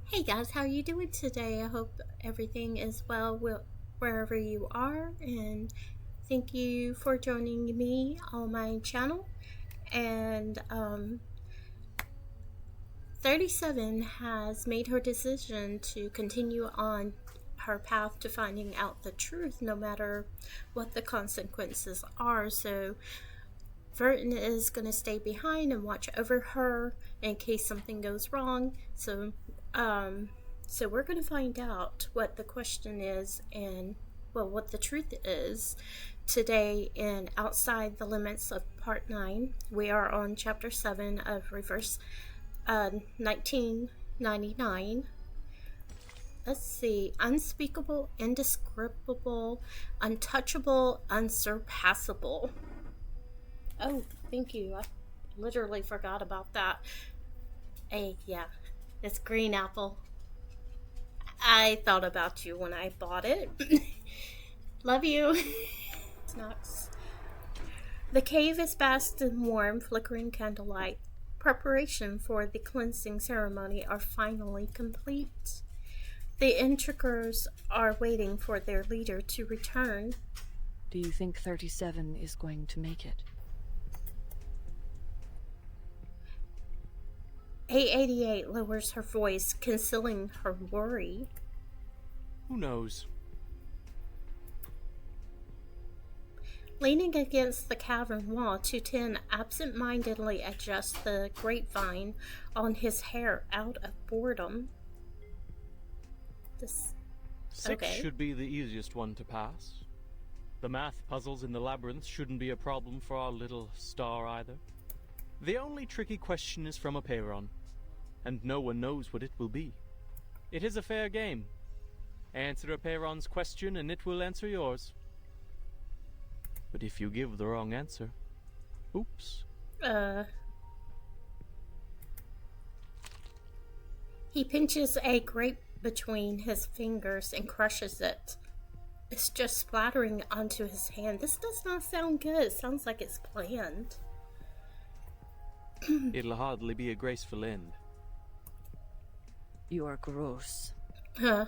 Hey guys, how are you doing today? I hope everything is well wherever you are, and thank you for joining me on my channel. And 37 has made her decision to continue on her path to finding out the truth, no matter what the consequences are. So Verton is going to stay behind and watch over her in case something goes wrong. Um, so we're going to find out what the question is and, well, what the truth is today in Outside the Limits of Part 9. We are on Chapter 7 of Reverse 1999. Let's see. Unspeakable, indescribable, untouchable, unsurpassable. Oh, thank you. I literally forgot about that. Yeah, it's green apple. I thought about you when I bought it. Love you. Snacks. The cave is basked in warm, flickering candlelight. Preparation for the cleansing ceremony are finally complete. The intricers are waiting for their leader to return. Do you think 37 is going to make it? A88 lowers her voice, concealing her worry. Who knows? Leaning against the cavern wall, 210 absent-mindedly adjusts the grapevine on his hair out of boredom. Six should be the easiest one to pass. The math puzzles in the labyrinth shouldn't be a problem for our little star either. The only tricky question is from Apeiron, and no one knows what it will be. It is a fair game. Answer Apeiron's question and it will answer yours. But if you give the wrong answer, oops. He pinches a grape between his fingers and crushes it. It's just splattering onto his hand. This does not sound good. It sounds like it's planned. It'll hardly be a graceful end. You are gross. Huh.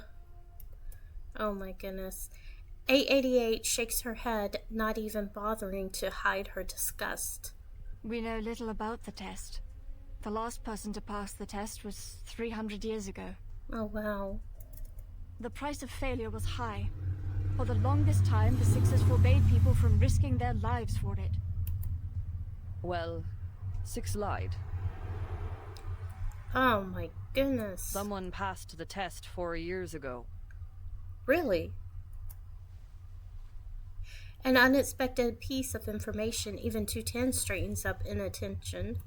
Oh my goodness. A88 shakes her head, not even bothering to hide her disgust. We know little about the test. The last person to pass the test was 300 years ago. Oh wow. The price of failure was high. For the longest time, the Sixers forbade people from risking their lives for it. Well, 6 lied. Oh my goodness. Someone passed the test 4 years ago. Really? An unexpected piece of information, even 210 straightens up in attention.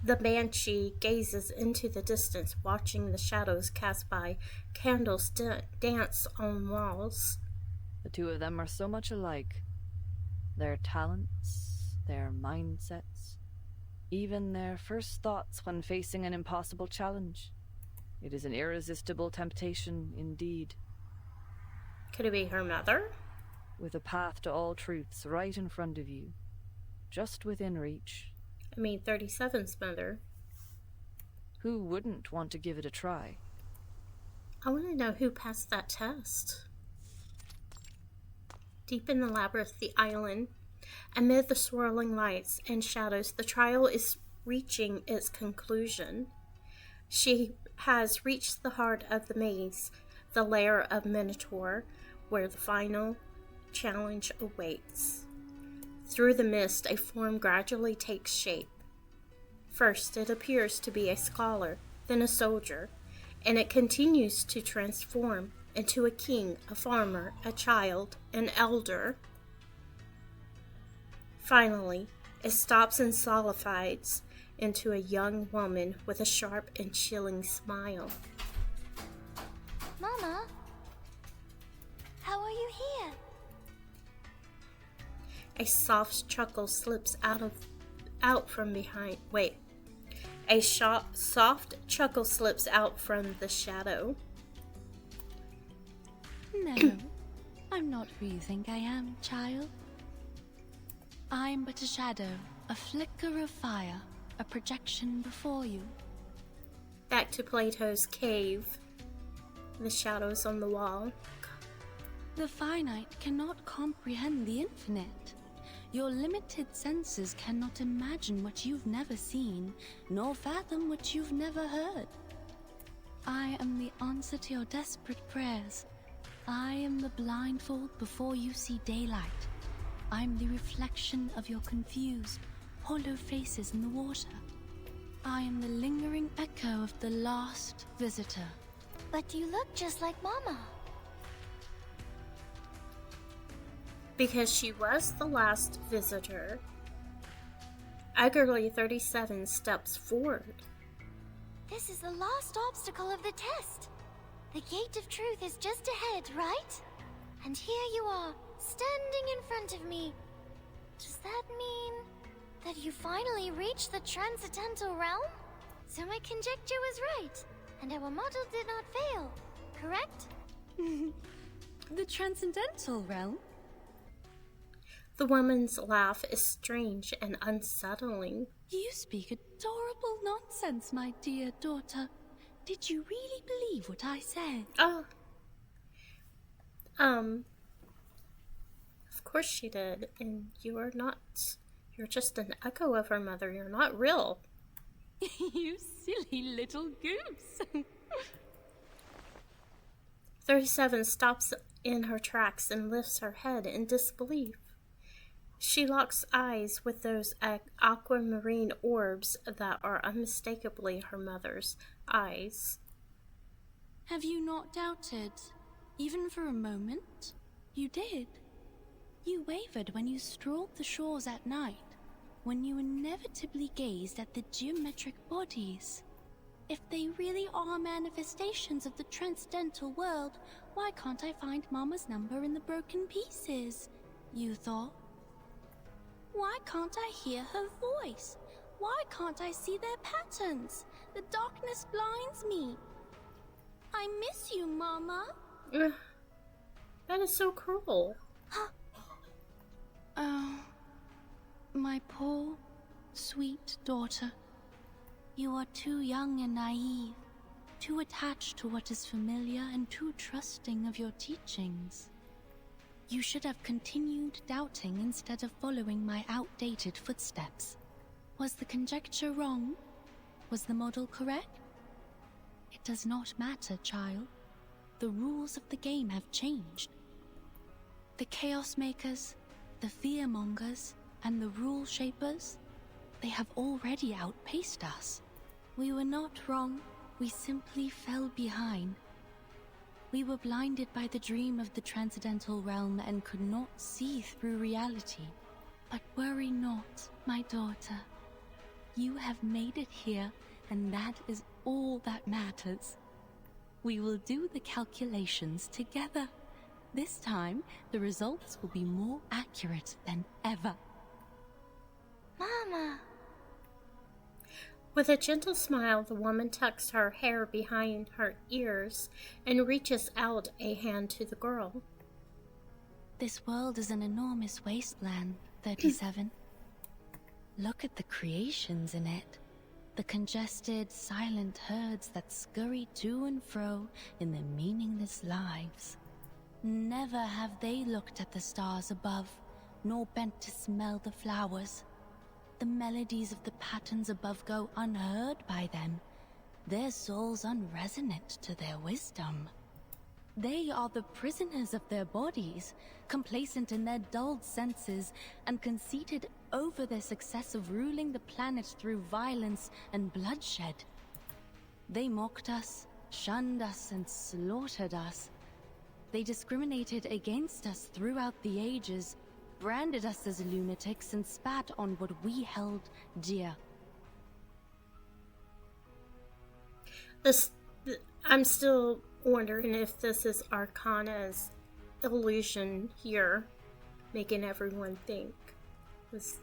The Banshee gazes into the distance, watching the shadows cast by candles dance on walls. The two of them are so much alike. Their talents, their mindsets, even their first thoughts when facing an impossible challenge. It is an irresistible temptation indeed. Could it be her mother? With a path to all truths right in front of you, just within reach. I mean, 37's mother. Who wouldn't want to give it a try? I want to know who passed that test. Deep in the labyrinth, the island, amid the swirling lights and shadows, the trial is reaching its conclusion. She has reached the heart of the maze, the lair of Minotaur, where the final challenge awaits. Through the mist, a form gradually takes shape. First, it appears to be a scholar, then a soldier, and it continues to transform into a king, a farmer, a child, an elder. Finally, it stops and solidifies into a young woman with a sharp and chilling smile. Mama? How are you here? A soft chuckle slips out from behind. Wait. A soft chuckle slips out from the shadow. No, I'm not who you think I am, child. I'm but a shadow, a flicker of fire, a projection before you. Back to Plato's cave. The shadows on the wall. The finite cannot comprehend the infinite. Your limited senses cannot imagine what you've never seen, nor fathom what you've never heard. I am the answer to your desperate prayers. I am the blindfold before you see daylight. I'm the reflection of your confused, hollow faces in the water. I am the lingering echo of the last visitor. But you look just like Mama. Because she was the last visitor. Eagerly 37 steps forward. This is the last obstacle of the test. The gate of truth is just ahead, right? And here you are, standing in front of me. Does that mean that you finally reached the transcendental realm? So my conjecture was right, and our model did not fail, correct? The transcendental realm? The woman's laugh is strange and unsettling. You speak adorable nonsense, my dear daughter. Did you really believe what I said? Of course she did, and you are not. You're just an echo of her mother. You're not real. You silly little goose. 37 stops in her tracks and lifts her head in disbelief. She locks eyes with those aquamarine orbs that are unmistakably her mother's eyes. Have you not doubted, even for a moment? You did. You wavered when you strolled the shores at night, when you inevitably gazed at the geometric bodies. If they really are manifestations of the transcendental world, why can't I find Mama's number in the broken pieces? You thought. Why can't I hear her voice? Why can't I see their patterns? The darkness blinds me. I miss you, Mama. That is so cruel. Oh, my poor, sweet daughter. You are too young and naive, too attached to what is familiar and too trusting of your teachings. You should have continued doubting instead of following my outdated footsteps. Was the conjecture wrong? Was the model correct? It does not matter, child. The rules of the game have changed. The Chaos Makers, the Fearmongers, and the Rule Shapers, they have already outpaced us. We were not wrong, we simply fell behind. We were blinded by the dream of the transcendental realm and could not see through reality. But worry not, my daughter. You have made it here, and that is all that matters. We will do the calculations together. This time, the results will be more accurate than ever. Mama! With a gentle smile, the woman tucks her hair behind her ears and reaches out a hand to the girl. This world is an enormous wasteland, 37. Look at the creations in it. The congested, silent herds that scurry to and fro in their meaningless lives. Never have they looked at the stars above, nor bent to smell the flowers. The melodies of the patterns above go unheard by them, their souls unresonant to their wisdom. They are the prisoners of their bodies, complacent in their dulled senses, and conceited over their success of ruling the planet through violence and bloodshed. They mocked us, shunned us, and slaughtered us. They discriminated against us throughout the ages, branded us as lunatics, and spat on what we held dear. I'm still wondering if this is Arcana's illusion here, making everyone think. This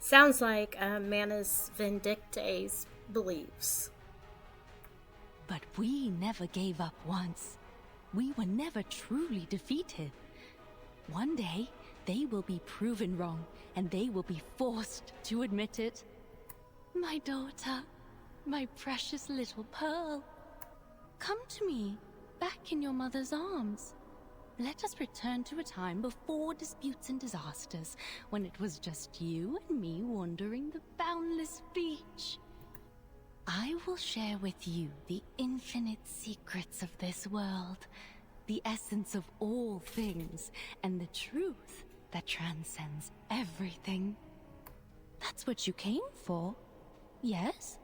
sounds like Manus Vindictae's beliefs. But we never gave up once. We were never truly defeated. One day, they will be proven wrong, and they will be forced to admit it. My daughter, my precious little pearl. Come to me, back in your mother's arms. Let us return to a time before disputes and disasters, when it was just you and me wandering the boundless beach. I will share with you the infinite secrets of this world, the essence of all things, and the truth that transcends everything. That's what you came for, yes?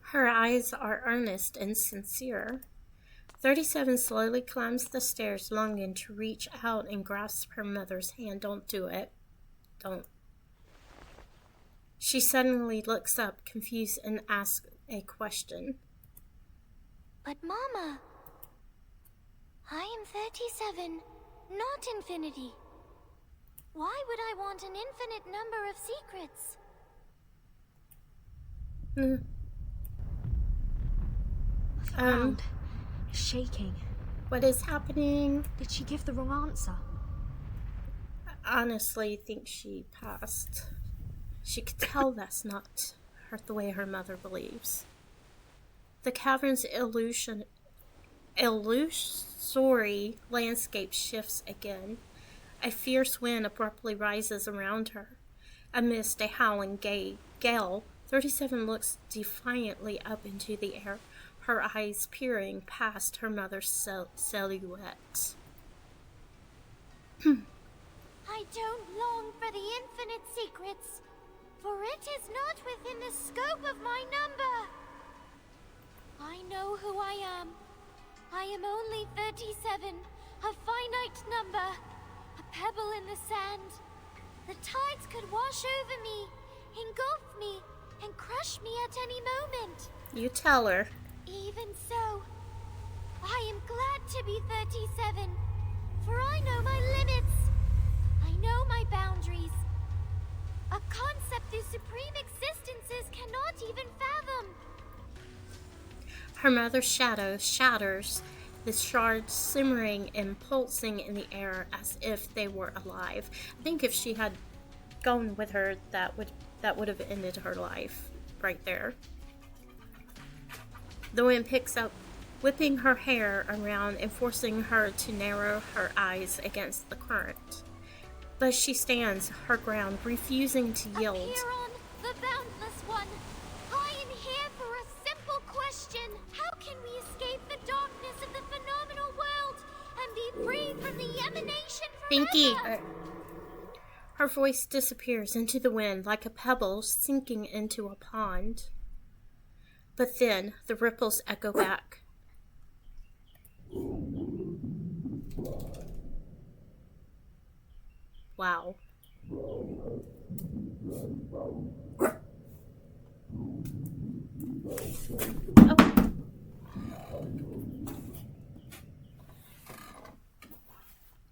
Her eyes are earnest and sincere. 37 slowly climbs the stairs, longing to reach out and grasp her mother's hand. Don't do it. Don't. She suddenly looks up, confused, and asks a question. But Mama, I am 37, not infinity. Why would I want an infinite number of secrets? The ground is shaking. What is happening? Did she give the wrong answer? I honestly think she passed. She could tell that's not the way her mother believes. The cavern's illusory landscape shifts again. A fierce wind abruptly rises around her. Amidst a howling gale, 37 looks defiantly up into the air, her eyes peering past her mother's silhouette. I don't long for the infinite secrets, for it is not within the scope of my number. I know who I am. I am only 37, a finite number, a pebble in the sand. The tides could wash over me, engulf me, and crush me at any moment. You tell her. Even so, I am glad to be 37, for I know my limits. I know my boundaries. A concept whose supreme existences cannot even fathom. Her mother's shadow shatters, the shards simmering and pulsing in the air as if they were alive. I think if she had gone with her, that would have ended her life right there. The wind picks up, whipping her hair around and forcing her to narrow her eyes against the current. But she stands her ground, refusing to yield. Acheron, the Boundless One, I am here for a simple question. How can we escape the darkness of the phenomenal world and be free from the emanation forever? Pinky! Her voice disappears into the wind like a pebble sinking into a pond. But then the ripples echo back. Wow. Oh.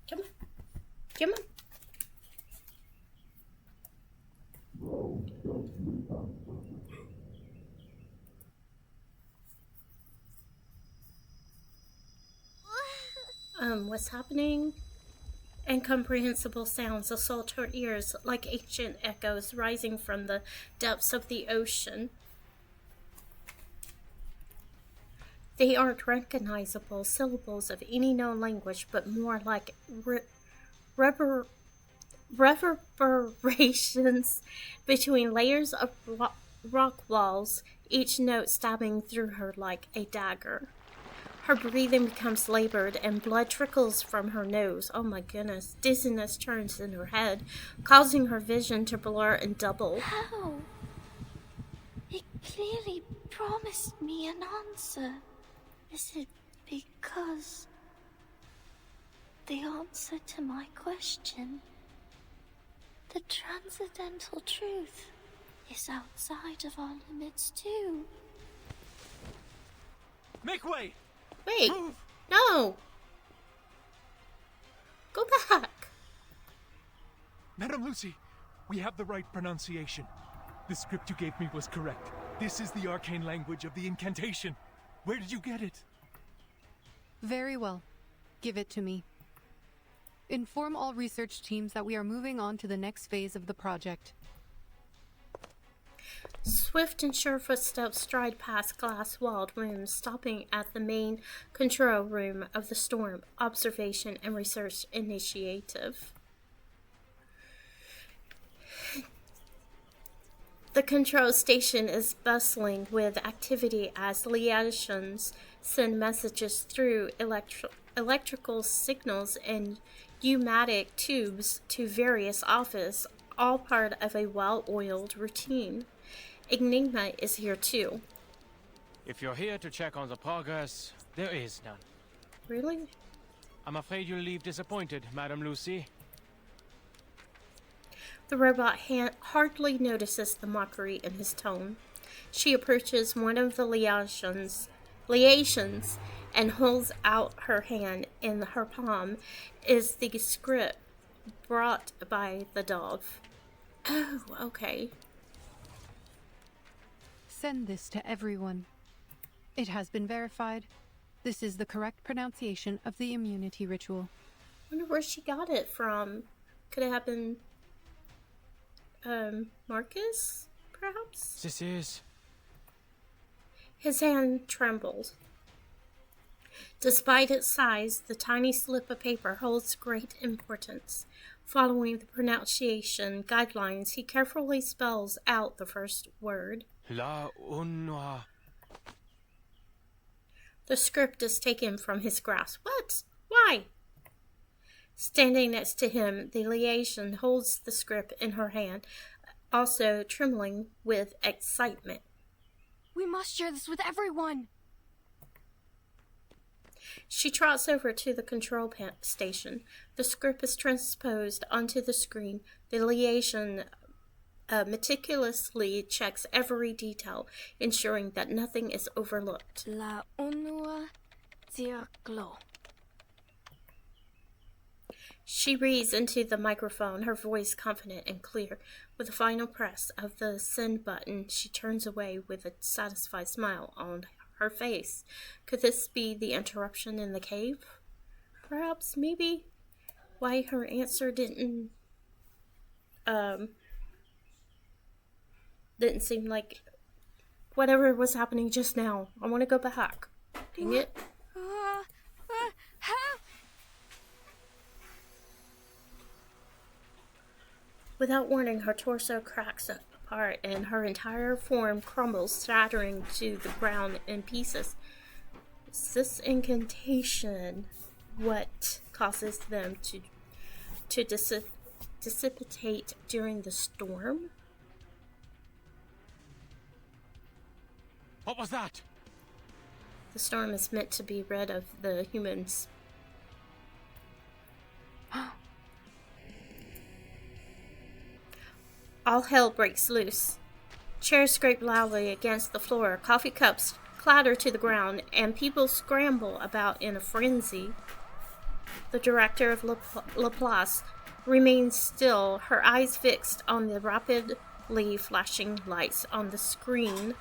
Come on. Come on. What's happening? Incomprehensible sounds assault her ears like ancient echoes rising from the depths of the ocean. They aren't recognizable syllables of any known language, but more like reverberations between layers of rock walls, each note stabbing through her like a dagger. Her breathing becomes labored and blood trickles from her nose. Oh my goodness. Dizziness turns in her head, causing her vision to blur and double. How? It clearly promised me an answer. Is it because the answer to my question, the transcendental truth, is outside of our limits too? Make way! Wait, Move! no! Go back! Madame Lucy, we have the right pronunciation. The script you gave me was correct. This is the arcane language of the incantation. Where did you get it? Very well. Give it to me. Inform all research teams that we are moving on to the next phase of the project. Swift and sure footsteps stride past glass-walled rooms, stopping at the main control room of the Storm Observation and Research Initiative. The control station is bustling with activity as liaisons send messages through electrical signals and pneumatic tubes to various offices, all part of a well-oiled routine. Enigma is here too. If you're here to check on the progress, there is none. Really? I'm afraid you'll leave disappointed, Madam Lucy. The robot hardly notices the mockery in his tone. She approaches one of the liaisons and holds out her hand. In her palm is the script brought by the dove. Oh, okay. Send this to everyone. It has been verified. This is the correct pronunciation of the immunity ritual. I wonder where she got it from. Could it have been Marcus, perhaps? This is... His hand trembled. Despite its size, the tiny slip of paper holds great importance. Following the pronunciation guidelines, he carefully spells out the first word. La Unwa. The script is taken from his grasp. What? Why? Standing next to him, the liaison holds the script in her hand, also trembling with excitement. We must share this with everyone! She trots over to the control station. The script is transposed onto the screen. The liaison meticulously checks every detail, ensuring that nothing is overlooked. La Unua Circlo. She reads into the microphone, her voice confident and clear. With a final press of the send button, she turns away with a satisfied smile on her face. Could this be the interruption in the cave? Perhaps, maybe, why her answer didn't seem like whatever was happening just now. I want to go back. Dang it. Help! Without warning, her torso cracks apart and her entire form crumbles, shattering to the ground in pieces. Is this incantation what causes them to dissipate during the storm? What was that? The storm is meant to be rid of the humans. All hell breaks loose. Chairs scrape loudly against the floor, coffee cups clatter to the ground, and people scramble about in a frenzy. The director of Laplace remains still, her eyes fixed on the rapidly flashing lights on the screen.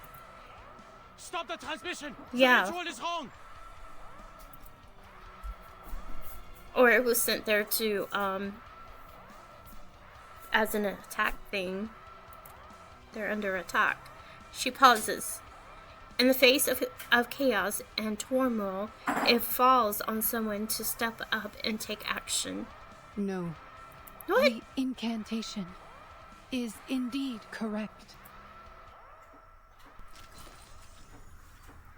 Stop the transmission! Yeah. The ritual is wrong! Or it was sent there to, as an attack thing. They're under attack. She pauses. In the face of chaos and turmoil, it falls on someone to step up and take action. No. What? The incantation is indeed correct.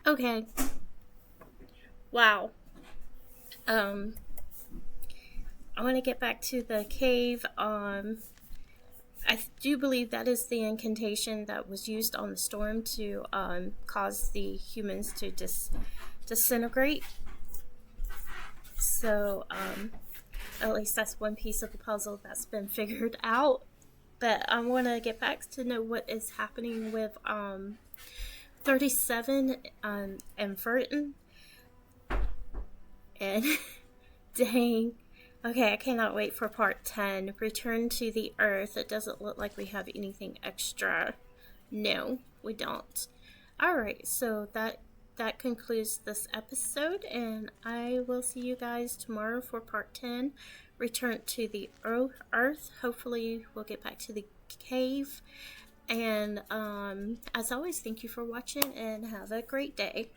Okay. Wow. I want to get back to the cave. I do believe that is the incantation that was used on the storm to cause the humans to disintegrate. So, at least that's one piece of the puzzle that's been figured out. But I want to get back to know what is happening with 37 and Verton. And dang. Okay, I cannot wait for part 10. Return to the Earth. It doesn't look like we have anything extra. No, we don't. Alright, so that that concludes this episode, and I will see you guys tomorrow for part 10, Return to the Earth. Hopefully we'll get back to the cave, and as always, thank you for watching and have a great day.